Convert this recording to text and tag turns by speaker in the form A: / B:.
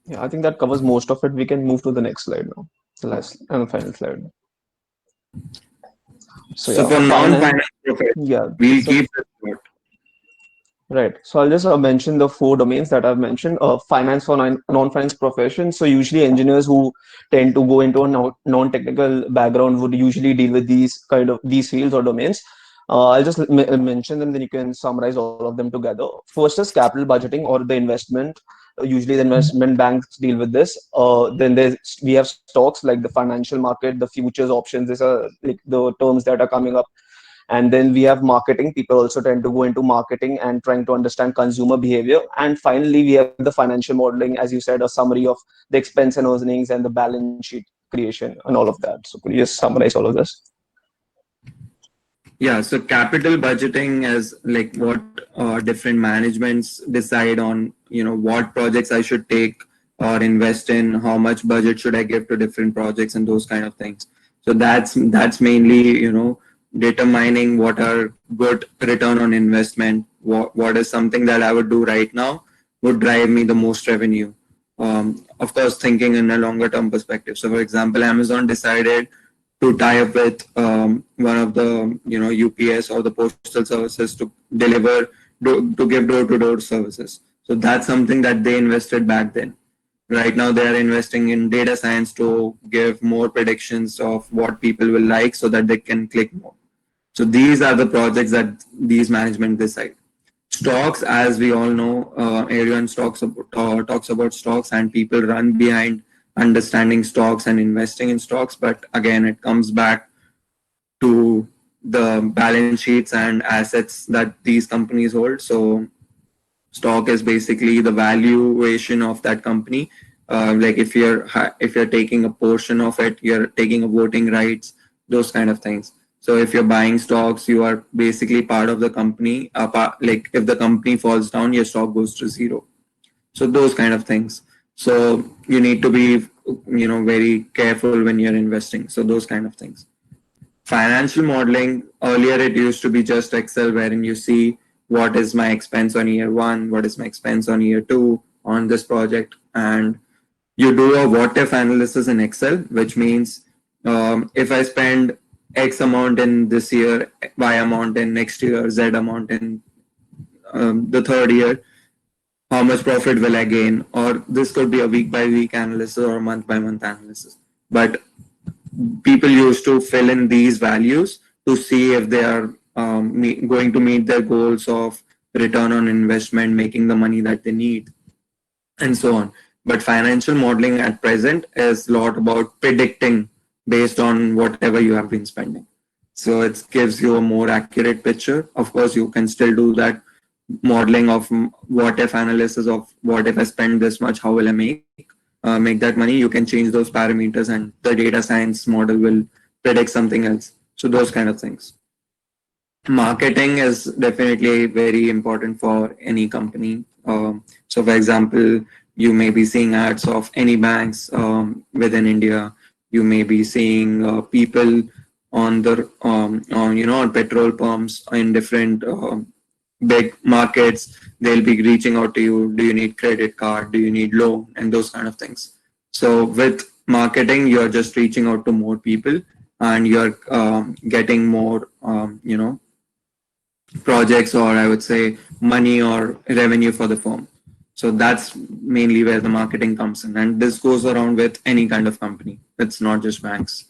A: Yeah, I think that covers most of it. We can move to the next slide now, the last and final slide. So
B: So
A: yeah,
B: for
A: finance.
B: non-finance professionals,
A: Yeah.
B: we'll
A: So
B: keep this short.
A: right. So I'll just mention the four domains that I've mentioned. Finance for non-finance professions. So usually engineers who tend to go into a non-technical background would usually deal with these fields or domains. I'll just mention them, then you can summarize all of them together. First is capital budgeting or the investment. Usually the investment banks deal with this. We have stocks like the financial market, the futures options. These are like the terms that are coming up. And then we have marketing. People also tend to go into marketing and trying to understand consumer behavior. And finally we have the financial modeling, as you said, a summary of the expense and earnings and the balance sheet creation and all of that. So could you just summarize all of this?
B: Yeah, so capital budgeting is like what different managements decide on, what projects I should take or invest in, how much budget should I give to different projects and those kind of things. So that's mainly, determining what are good return on investment, what is something that I would do right now would drive me the most revenue. Of course, thinking in a longer term perspective. So for example, Amazon decided to tie up with one of the UPS or the postal services to deliver to give door to door services. So that's something that they invested back then. Right now they are investing in data science to give more predictions of what people will like so that they can click more. So these are the projects that these management decide. Stocks, as we all know, everyone talks about stocks, and people run behind understanding stocks and investing in stocks. But again, it comes back to the balance sheets and assets that these companies hold. So stock is basically the valuation of that company. Like if you're taking a portion of it, you're taking a voting rights, those kind of things. So if you're buying stocks, you are basically part of the company. Like if the company falls down, your stock goes to zero. So those kind of things. So you need to be very careful when you're investing. So those kind of things. Financial modeling, earlier it used to be just Excel, wherein you see what is my expense on year one, what is my expense on year two on this project, and you do a what if analysis in Excel, which means if I spend X amount in this year, Y amount in next year, Z amount in the third year, how much profit will I gain? Or this could be a week by week analysis or month by month analysis. But people used to fill in these values to see if they are going to meet their goals of return on investment, making the money that they need, and so on. But financial modeling at present is a lot about predicting based on whatever you have been spending. So it gives you a more accurate picture. Of course, you can still do that modeling of what if analysis of what if I spend this much, how will I make that money. You can change those parameters, and the data science model will predict something else. So those kind of things. Marketing is definitely very important for any company. So, for example, you may be seeing ads of any banks within India. You may be seeing people on petrol pumps in different big markets. They'll be reaching out to you. Do you need credit card? Do you need loan? And those kind of things. So with marketing, you're just reaching out to more people, and you're getting more projects, or I would say money or revenue for the firm. So that's mainly where the marketing comes in. And this goes around with any kind of company. It's not just banks.